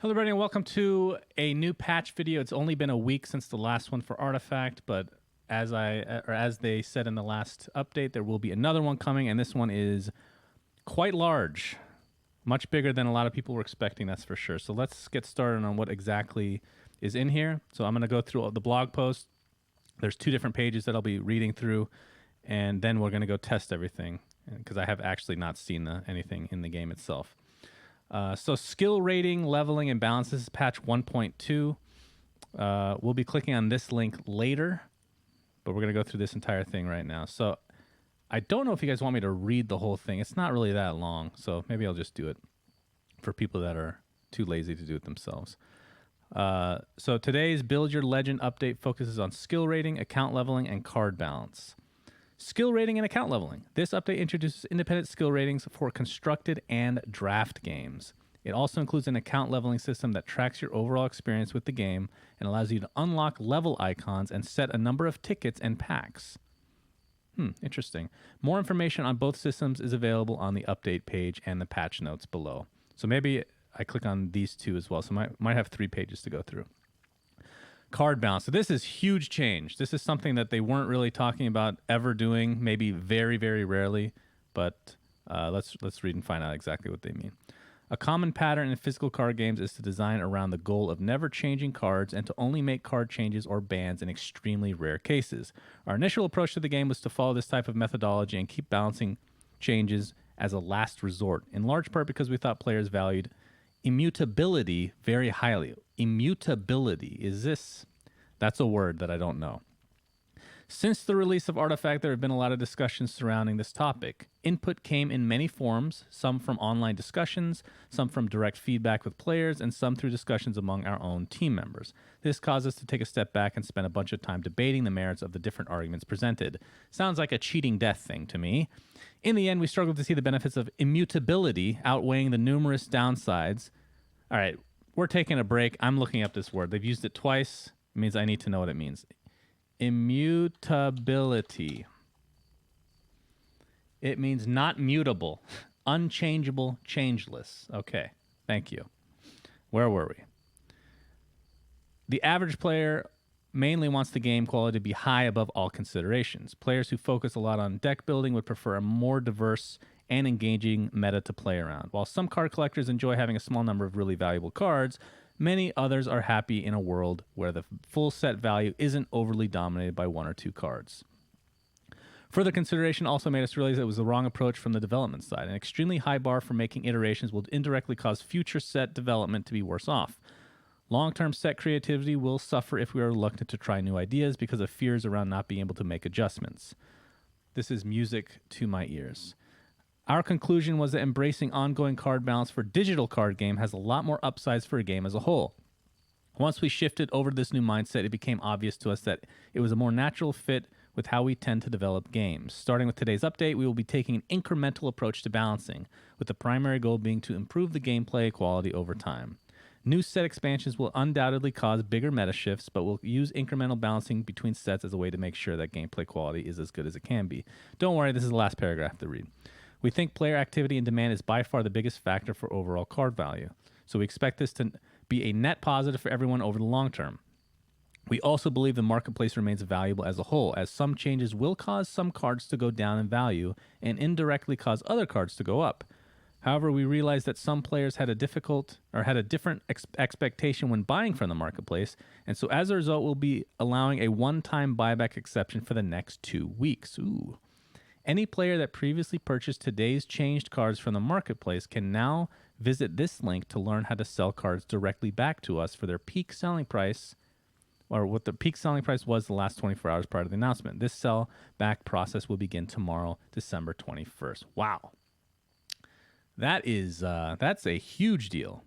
Hello, everybody, and welcome to a new patch video. It's only been a week since the last one for Artifact, but as they said in the last update, there will be another one coming, and this one is quite large, much bigger than a lot of people were expecting. That's for sure. So let's get started on what exactly is in here. So I'm going to go through the blog post. There's 2 different pages that I'll be reading through, and then we're going to go test everything because I have actually not seen anything in the game itself. So skill rating, leveling, and balance. This is patch 1.2. We'll be clicking on this link later, but we're going to go through this entire thing right now. So I don't know if you guys want me to read the whole thing. It's not really that long, so maybe I'll just do it for people that are too lazy to do it themselves. So today's Build Your Legend update focuses on skill rating, account leveling, and card balance. Skill rating and account leveling. This update introduces independent skill ratings for constructed and draft games. It also includes an account leveling system that tracks your overall experience with the game and allows you to unlock level icons and set a number of tickets and packs. Interesting. More information on both systems is available on the update page and the patch notes below. So maybe I click on these 2 as well. So might have 3 pages to go through. Card balance. So this is huge change. This is something that they weren't really talking about ever doing, maybe very, very rarely, but let's read and find out exactly what they mean. A common pattern in physical card games is to design around the goal of never changing cards and to only make card changes or bans in extremely rare cases. Our initial approach to the game was to follow this type of methodology and keep balancing changes as a last resort, in large part because we thought players valued immutability very highly. Immutability. That's a word that I don't know. Since the release of Artifact, there have been a lot of discussions surrounding this topic. Input came in many forms, some from online discussions, some from direct feedback with players, and some through discussions among our own team members. This caused us to take a step back and spend a bunch of time debating the merits of the different arguments presented. Sounds like a cheating death thing to me. In the end, we struggled to see the benefits of immutability outweighing the numerous downsides. All right, we're taking a break. I'm looking up this word. They've used it twice. It means I need to know what it means. Immutability. It means not mutable, unchangeable, changeless. Okay, thank you. Where were we? The average player mainly wants the game quality to be high above all considerations. Players who focus a lot on deck building would prefer a more diverse and engaging meta to play around. While some card collectors enjoy having a small number of really valuable cards, many others are happy in a world where the full set value isn't overly dominated by 1 or 2 cards. Further consideration also made us realize it was the wrong approach from the development side. An extremely high bar for making iterations will indirectly cause future set development to be worse off. Long-term set creativity will suffer if we are reluctant to try new ideas because of fears around not being able to make adjustments. This is music to my ears. Our conclusion was that embracing ongoing card balance for digital card game has a lot more upsides for a game as a whole. Once we shifted over to this new mindset, it became obvious to us that it was a more natural fit with how we tend to develop games. Starting with today's update, we will be taking an incremental approach to balancing, with the primary goal being to improve the gameplay quality over time. New set expansions will undoubtedly cause bigger meta shifts, but we'll use incremental balancing between sets as a way to make sure that gameplay quality is as good as it can be. Don't worry, this is the last paragraph to read. We think player activity and demand is by far the biggest factor for overall card value, so we expect this to be a net positive for everyone over the long term. We also believe the marketplace remains valuable as a whole, as some changes will cause some cards to go down in value and indirectly cause other cards to go up. However, we realize that some players had a different expectation when buying from the marketplace, and so as a result, we'll be allowing a one-time buyback exception for the next 2 weeks. Ooh. Any player that previously purchased today's changed cards from the marketplace can now visit this link to learn how to sell cards directly back to us for their peak selling price, or what the peak selling price was the last 24 hours prior to the announcement. This sell back process will begin tomorrow, December 21st. Wow. That's a huge deal.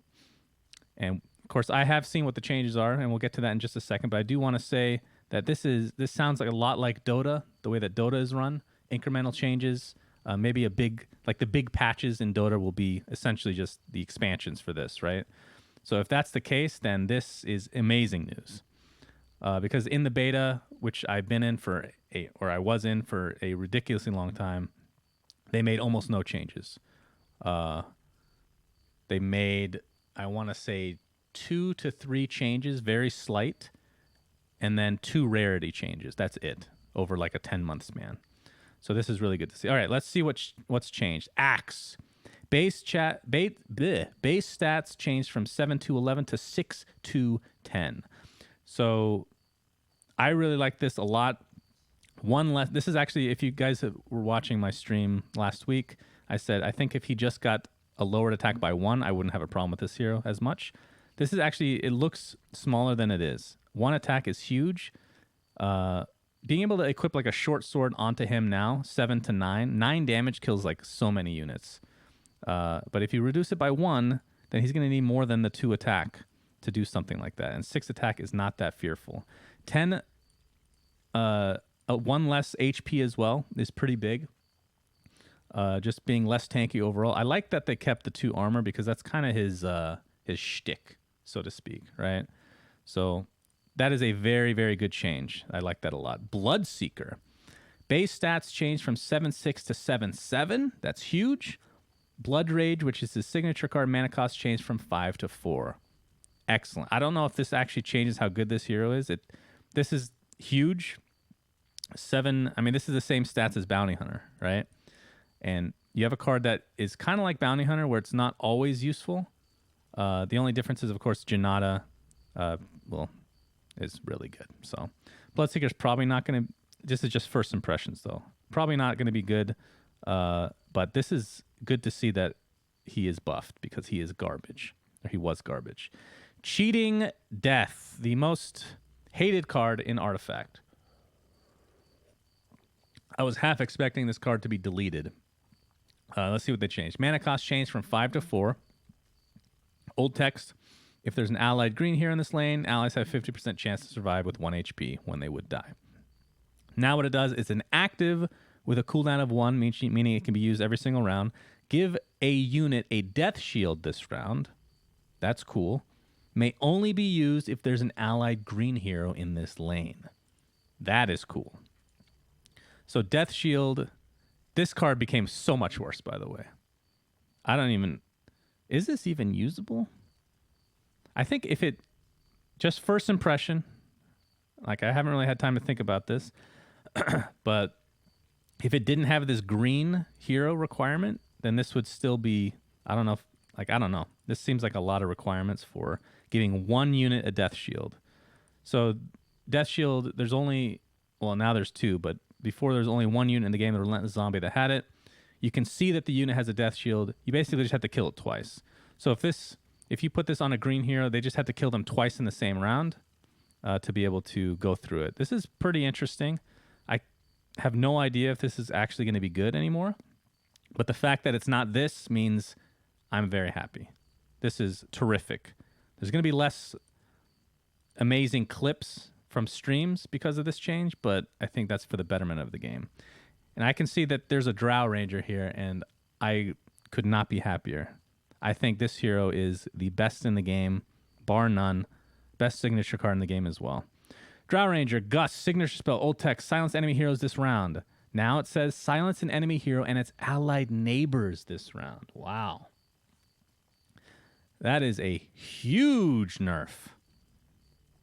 And of course, I have seen what the changes are, and we'll get to that in just a second, but I do want to say that this sounds like a lot like Dota, the way that Dota is run. Incremental changes, maybe the big patches in Dota will be essentially just the expansions for this, right? So if that's the case, then this is amazing news. Because in the beta, which I've been in I was in for a ridiculously long time, they made almost no changes. They made, I want to say, 2 to 3 changes, very slight, and then 2 rarity changes. That's it over like a 10-month span. So this is really good to see. All right, let's see what's changed. Axe. Base stats changed from 7 to 11 to 6 to 10. So I really like this a lot. One less. This is actually, if you guys were watching my stream last week, I said I think if he just got a lowered attack by 1, I wouldn't have a problem with this hero as much. This is actually, it looks smaller than it is. 1 attack is huge. Being able to equip like a short sword onto him now, 7 to 9. 9 damage kills like so many units. But if you reduce it by 1, then he's going to need more than the 2 attack to do something like that. And 6 attack is not that fearful. 10, 1 less HP as well is pretty big. Just being less tanky overall. I like that they kept the 2 armor because that's kind of his shtick, so to speak, right? So that is a very, very good change. I like that a lot. Bloodseeker. Base stats changed from 7.6 to 7.7. That's huge. Blood Rage, which is his signature card, mana cost changed from 5 to 4. Excellent. I don't know if this actually changes how good this hero is. This is huge. 7, I mean, this is the same stats as Bounty Hunter, right? And you have a card that is kind of like Bounty Hunter where it's not always useful. The only difference is, of course, Janata, is really good. So Bloodseeker's probably not going to, this is just first impressions though. Probably not going to be good. But this is good to see that he is buffed because he is garbage, or he was garbage. Cheating Death, the most hated card in Artifact. I was half expecting this card to be deleted. Let's see what they changed. Mana cost changed from 5 to 4. Old text. If there's an allied green here in this lane, allies have 50% chance to survive with 1 HP when they would die. Now what it does is an active with a cooldown of 1, meaning it can be used every single round. Give a unit a death shield this round. That's cool. May only be used if there's an allied green hero in this lane. That is cool. So Death Shield, this card became so much worse, by the way. Is this even usable? I think if it, just first impression, like I haven't really had time to think about this, but if it didn't have this green hero requirement, then this would still be, I don't know. This seems like a lot of requirements for giving 1 unit a Death Shield. So Death Shield, there's only, well, now there's 2, but before there's only 1 unit in the game, the Relentless Zombie, that had it. You can see that the unit has a Death Shield. You basically just have to kill it twice. So if you put this on a green hero, they just have to kill them twice in the same round to be able to go through it. This is pretty interesting. I have no idea if this is actually going to be good anymore. But the fact that it's not this means I'm very happy. This is terrific. There's going to be less amazing clips from streams because of this change, but I think that's for the betterment of the game. And I can see that there's a Drow Ranger here, and I could not be happier. I think this hero is the best in the game, bar none. Best signature card in the game as well. Drow Ranger, Gust, signature spell, old text, silence enemy heroes this round. Now it says silence an enemy hero and its allied neighbors this round. Wow. That is a huge nerf.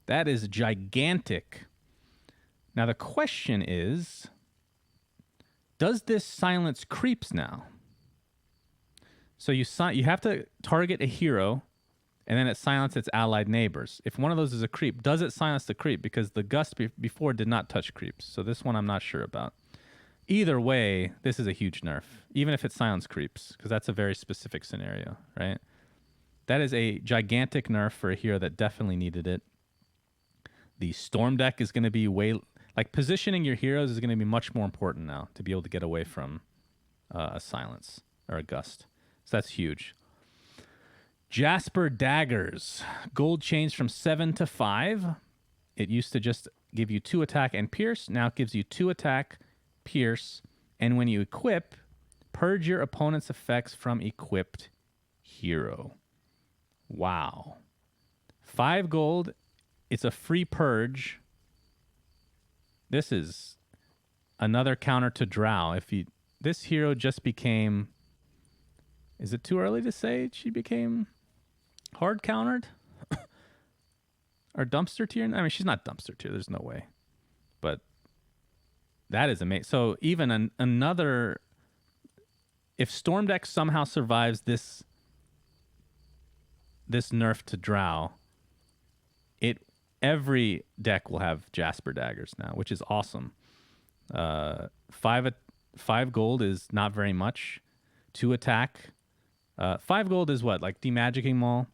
That is gigantic. Now the question is, does this silence creeps now? So you have to target a hero, and then it silences its allied neighbors. If one of those is a creep, does it silence the creep? Because the Gust before did not touch creeps. So this one I'm not sure about. Either way, this is a huge nerf, even if it silences creeps, because that's a very specific scenario, right? That is a gigantic nerf for a hero that definitely needed it. The Storm deck is going to be positioning your heroes is going to be much more important now to be able to get away from a silence or a Gust. So that's huge. Jasper Daggers. Gold changed from 7 to 5. It used to just give you 2 attack and pierce. Now it gives you 2 attack, pierce, and when you equip, purge your opponent's effects from equipped hero. Wow. 5 gold. It's a free purge. This is another counter to Drow. This hero just became, is it too early to say she became hard countered? Or dumpster tier? I mean, she's not dumpster tier. There's no way. But that is amazing. So even another... If Storm Deck somehow survives this nerf to Drow, every deck will have Jasper Daggers now, which is awesome. 5 gold is not very much. 2 attack. 5 gold is what? Like demagicking Maul.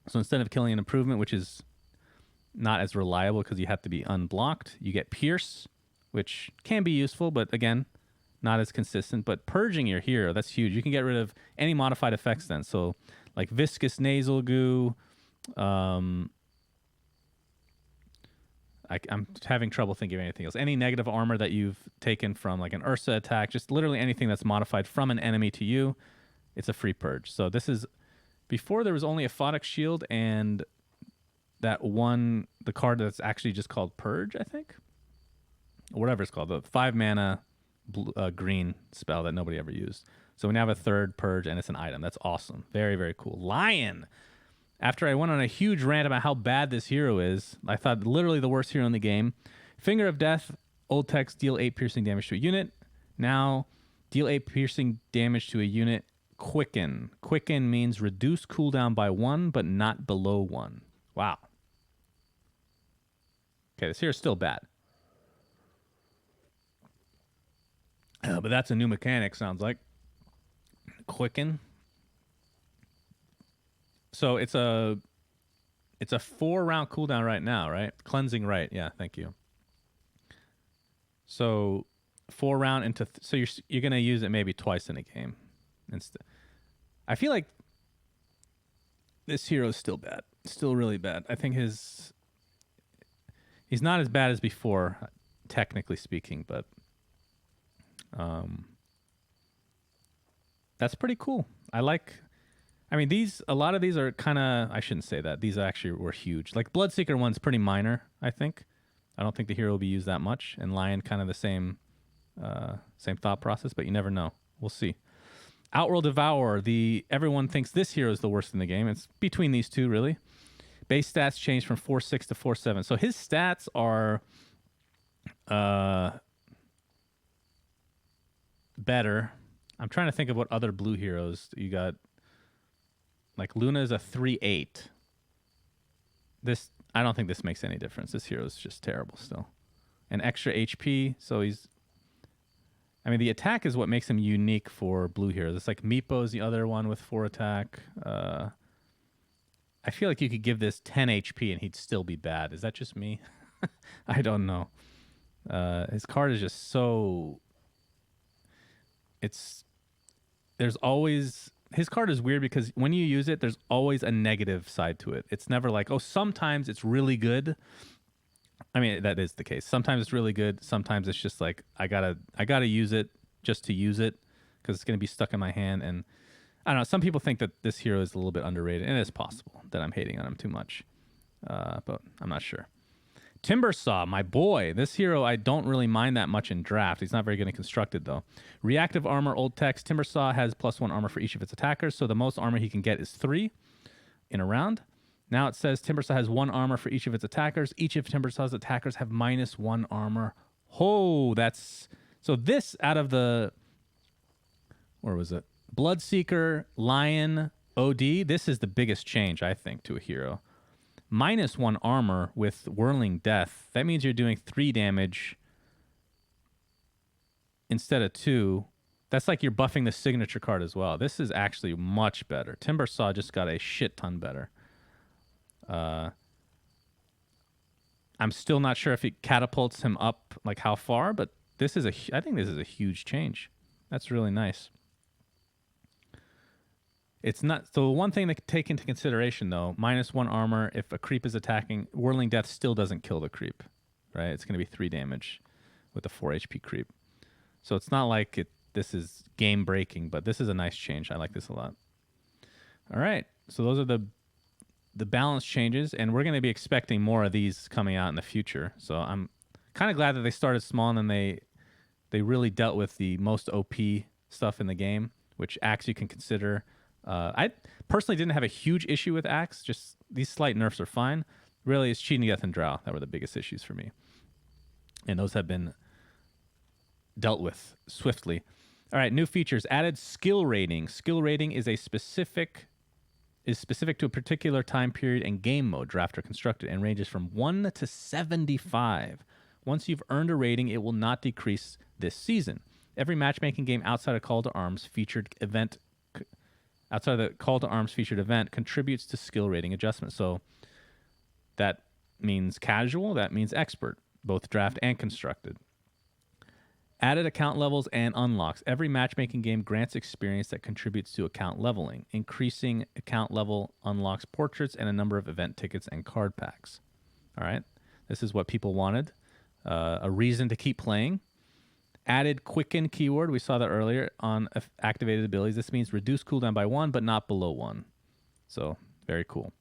So instead of killing an improvement, which is not as reliable because you have to be unblocked, you get Pierce, which can be useful, but again, not as consistent. But purging your hero, that's huge. You can get rid of any modified effects then. So like viscous nasal goo. I'm having trouble thinking of anything else. Any negative armor that you've taken from like an Ursa attack, just literally anything that's modified from an enemy to you, it's a free purge. So this is... Before there was only a Photic Shield and that one, the card that's actually just called Purge, I think? Or whatever it's called. The 5 mana green spell that nobody ever used. So we now have a third Purge and it's an item. That's awesome. Very, very cool. Lion! After I went on a huge rant about how bad this hero is, I thought literally the worst hero in the game. Finger of Death, old text, deal 8 piercing damage to a unit. Now, deal 8 piercing damage to a unit. Quicken. Quicken means reduce cooldown by 1, but not below 1. Wow. Okay, this here's still bad. But that's a new mechanic, sounds like. Quicken. So it's a 4-round cooldown right now, right? Cleansing right. Yeah, thank you. So 4 round into so you're going to use it maybe twice in a game. I feel like this hero is still bad. Still really bad. I think he's not as bad as before, technically speaking, but that's pretty cool. I mean, a lot of these are kind of, I shouldn't say that. These actually were huge. Like Bloodseeker one's pretty minor, I think. I don't think the hero will be used that much. And Lion, kind of the same thought process, but you never know. We'll see. Outworld Devourer. Everyone thinks this hero is the worst in the game. It's between these two, really. Base stats change from 4.6 to 4.7. So his stats are better. I'm trying to think of what other blue heroes you got. Like Luna is a 3.8. I don't think this makes any difference. This hero is just terrible still. An extra HP, so the attack is what makes him unique for blue heroes. It's like Meepo's the other one with 4 attack. I feel like you could give this 10 HP and he'd still be bad. Is that just me? I don't know. His card is just so... His card is weird because when you use it, there's always a negative side to it. It's never like, oh, sometimes it's really good. I mean, that is the case. Sometimes it's really good. Sometimes it's just like, I gotta use it just to use it because it's going to be stuck in my hand. And I don't know. Some people think that this hero is a little bit underrated, and it's possible that I'm hating on him too much. But I'm not sure. Timbersaw, my boy. This hero, I don't really mind that much in draft. He's not very good in constructed, though. Reactive armor, old text. Timbersaw has +1 armor for each of its attackers, so the most armor he can get is 3 in a round. Now it says Timbersaw has 1 armor for each of its attackers. Each of Timbersaw's attackers have -1 armor. Oh, that's... So this out of the... Where was it? Bloodseeker, Lion, OD. This is the biggest change, I think, to a hero. -1 armor with Whirling Death. That means you're doing 3 damage instead of 2. That's like you're buffing the signature card as well. This is actually much better. Timbersaw just got a shit ton better. I'm still not sure if it catapults him up, like how far, but I think this is a huge change. That's really nice. It's not... So one thing to take into consideration, though, -1 armor, if a creep is attacking, Whirling Death still doesn't kill the creep, right? It's going to be 3 damage with the 4 HP creep. So it's not like this is game-breaking, but this is a nice change. I like this a lot. All right. So those are the balance changes, and we're going to be expecting more of these coming out in the future. So I'm kind of glad that they started small, and then they really dealt with the most OP stuff in the game, which Axe you can consider... I personally didn't have a huge issue with Axe. Just these slight nerfs are fine. Really, it's cheating, death, and drow that were the biggest issues for me. And those have been dealt with swiftly. All right, new features. Added skill rating. Skill rating is specific to a particular time period and game mode, draft or constructed, and ranges from 1 to 75. Once you've earned a rating, it will not decrease this season. Every matchmaking game outside of Call to Arms featured event contributes to skill rating adjustments. So that means casual, that means expert, both draft and constructed. Added account levels and unlocks. Every matchmaking game grants experience that contributes to account leveling. Increasing account level unlocks portraits and a number of event tickets and card packs. All right. This is what people wanted. A reason to keep playing. Added quicken keyword. We saw that earlier on activated abilities. This means reduce cooldown by 1, but not below 1. So very cool.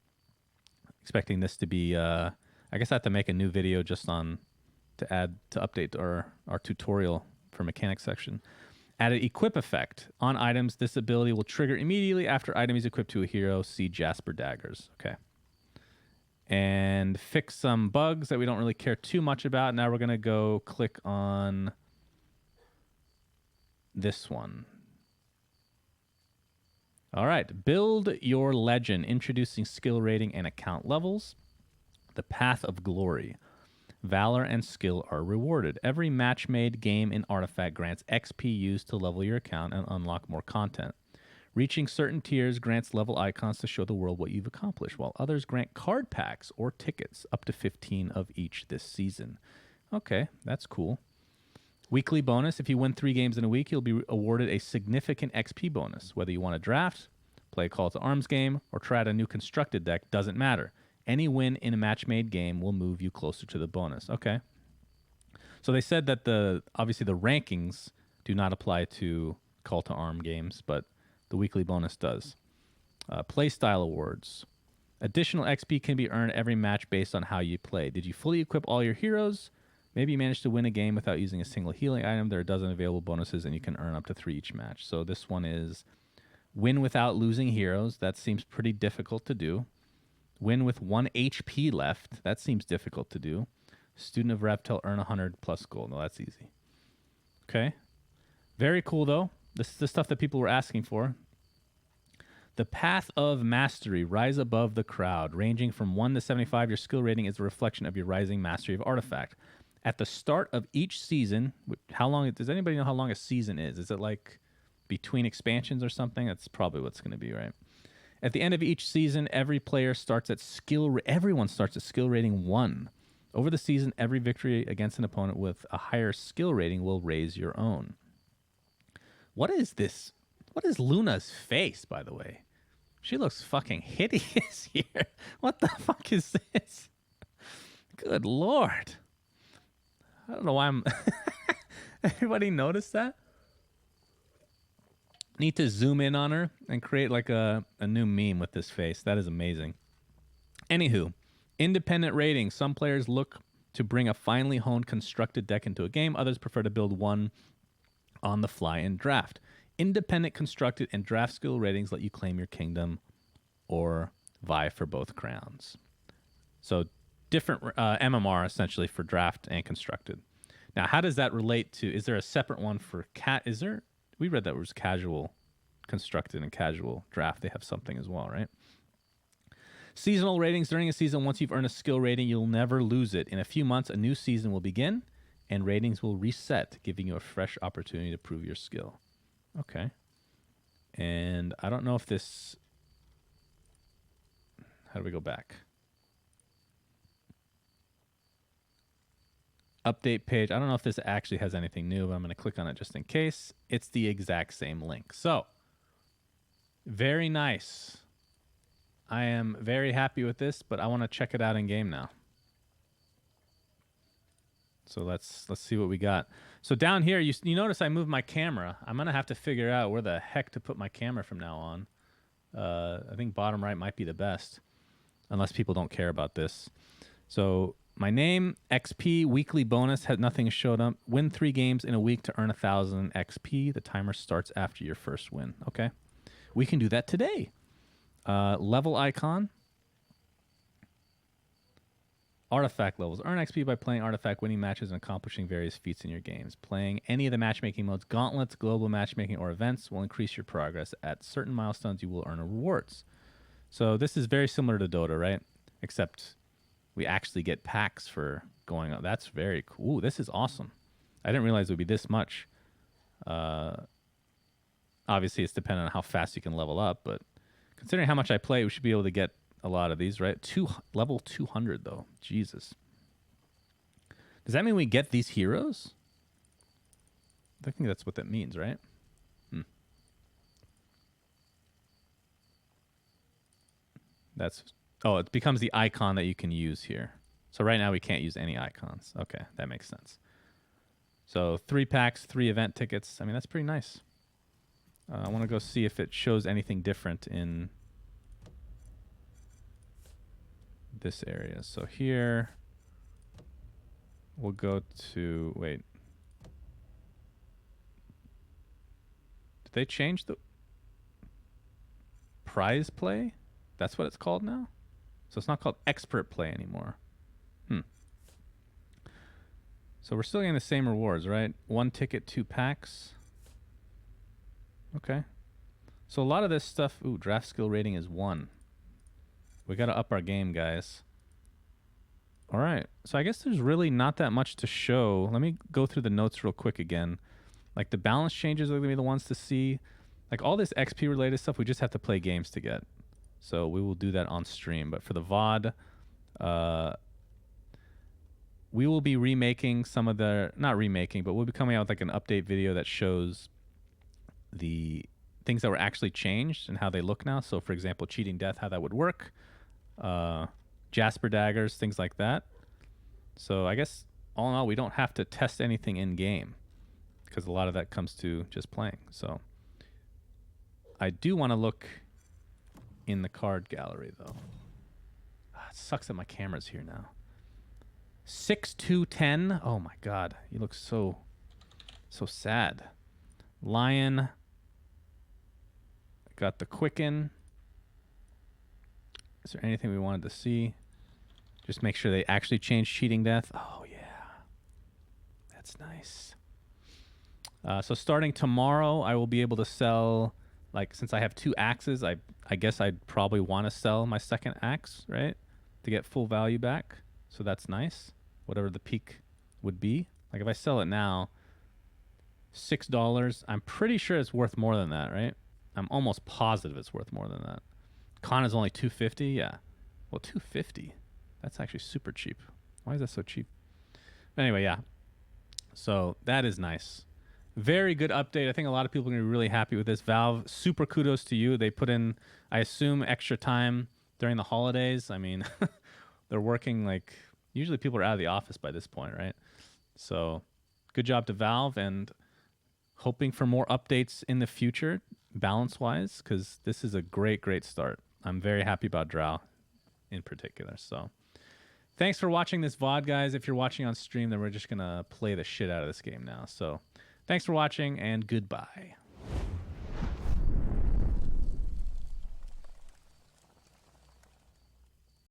Expecting this to be, I guess I have to make a new video just on to update our tutorial for mechanics section. Added equip effect. On items, this ability will trigger immediately after item is equipped to a hero. See Jasper Daggers. Okay. And fix some bugs that we don't really care too much about. Now we're going to go click on this one. All right. Build your legend. Introducing skill rating and account levels. The Path of Glory. Valor and skill are rewarded. Every match-made game in Artifact grants XP used to level your account and unlock more content. Reaching certain tiers grants level icons to show the world what you've accomplished, while others grant card packs or tickets, up to 15 of each this season. Okay, that's cool. Weekly bonus. If you win 3 games in a week, you'll be awarded a significant XP bonus. Whether you want to draft, play a Call to Arms game, or try out a new constructed deck, doesn't matter. Any win in a match-made game will move you closer to the bonus. Okay. So they said that obviously the rankings do not apply to Call to Arm games, but the weekly bonus does. Playstyle awards. Additional XP can be earned every match based on how you play. Did you fully equip all your heroes? Maybe you managed to win a game without using a single healing item. There are a dozen available bonuses, and you can earn up to 3 each match. So this one is win without losing heroes. That seems pretty difficult to do. Win with 1 HP left. That seems difficult to do. Student of Reptel, earn 100 plus gold. No, that's easy. Okay. Very cool, though. This is the stuff that people were asking for. The Path of Mastery. Rise above the crowd. Ranging from 1 to 75, your skill rating is a reflection of your rising mastery of Artifact. At the start of each season, does anybody know how long a season is? Is it like between expansions or something? That's probably what's going to be, right? At the end of each season, everyone starts at skill rating 1. Over the season, every victory against an opponent with a higher skill rating will raise your own. What is this? What is Luna's face, by the way? She looks fucking hideous here. What the fuck is this? Good Lord. I don't know why I'm... Everybody notice that? Need to zoom in on her and create like a new meme with this face. That is amazing. Anywho, independent ratings. Some players look to bring a finely honed constructed deck into a game. Others prefer to build one on the fly in draft. Independent constructed and draft skill ratings let you claim your kingdom or vie for both crowns. So different MMR essentially for draft and constructed. Now, how does that relate to? Is there a separate one for cat? Is there? We read that was casual constructed and casual draft. They have something as well, right? Seasonal ratings. During a season, once you've earned a skill rating, you'll never lose it. In a few months, a new season will begin, and ratings will reset, giving you a fresh opportunity to prove your skill. Okay. And I don't know if this... How do we go back? Update page. I don't know if this actually has anything new, but I'm going to click on it just in case. It's the exact same link. So, very nice. I am very happy with this, but I want to check it out in game now. So let's see what we got. So down here, you notice I moved my camera. I'm going to have to figure out where the heck to put my camera from now on. I think bottom right might be the best, unless people don't care about this. So my name, XP, weekly bonus, had nothing showed up. Win 3 games in a week to earn 1,000 XP. The timer starts after your first win. Okay. We can do that today. Level icon. Artifact levels. Earn XP by playing Artifact, winning matches, and accomplishing various feats in your games. Playing any of the matchmaking modes, gauntlets, global matchmaking, or events will increase your progress. At certain milestones, you will earn rewards. So this is very similar to Dota, right? Except we actually get packs for going on. That's very cool. This is awesome. I didn't realize it would be this much. Obviously, it's dependent on how fast you can level up, but considering how much I play, we should be able to get a lot of these, right? Level 200, though. Jesus. Does that mean we get these heroes? I think that's what that means, right? Oh, it becomes the icon that you can use here. So right now we can't use any icons. Okay, that makes sense. So 3 packs, 3 event tickets. I mean, that's pretty nice. I want to go see if it shows anything different in this area. So here we'll go to, wait. Did they change the prize play? That's what it's called now? So it's not called expert play anymore. So we're still getting the same rewards, right? 1 ticket, 2 packs. Okay. So a lot of this stuff, ooh, draft skill rating is 1. We got to up our game, guys. All right. So I guess there's really not that much to show. Let me go through the notes real quick again. Like the balance changes are going to be the ones to see. Like all this XP related stuff, we just have to play games to get. So we will do that on stream. But for the VOD, we will be remaking some of the, not remaking, but we'll be coming out with like an update video that shows the things that were actually changed and how they look now. So for example, cheating death, how that would work. Jasper daggers, things like that. So I guess all in all, we don't have to test anything in game because a lot of that comes to just playing. So I do want to look in the card gallery though. It sucks that my camera's here now. 6-2-10. Oh my god, you look so sad. Lion. Got the Quicken. Is there anything we wanted to see? Just make sure they actually changed cheating death. Oh yeah, that's nice. So starting tomorrow, I will be able to sell, like, since I have 2 axes, I guess I'd probably want to sell my second axe, right, to get full value back. So that's nice. Whatever the peak would be. Like if I sell it now, $6, I'm pretty sure it's worth more than that, right? I'm almost positive it's worth more than that. Con is only $250. Yeah. Well, $250. That's actually super cheap. Why is that so cheap? Anyway, yeah. So that is nice. Very good update. I think a lot of people are going to be really happy with this. Valve, super kudos to you. They put in, I assume, extra time during the holidays. I mean, they're working like, usually people are out of the office by this point, right? So good job to Valve, and hoping for more updates in the future, balance-wise, because this is a great start. I'm very happy about Drow in particular. So thanks for watching this VOD, guys. If you're watching on stream, then we're just going to play the shit out of this game now. So thanks for watching, and goodbye.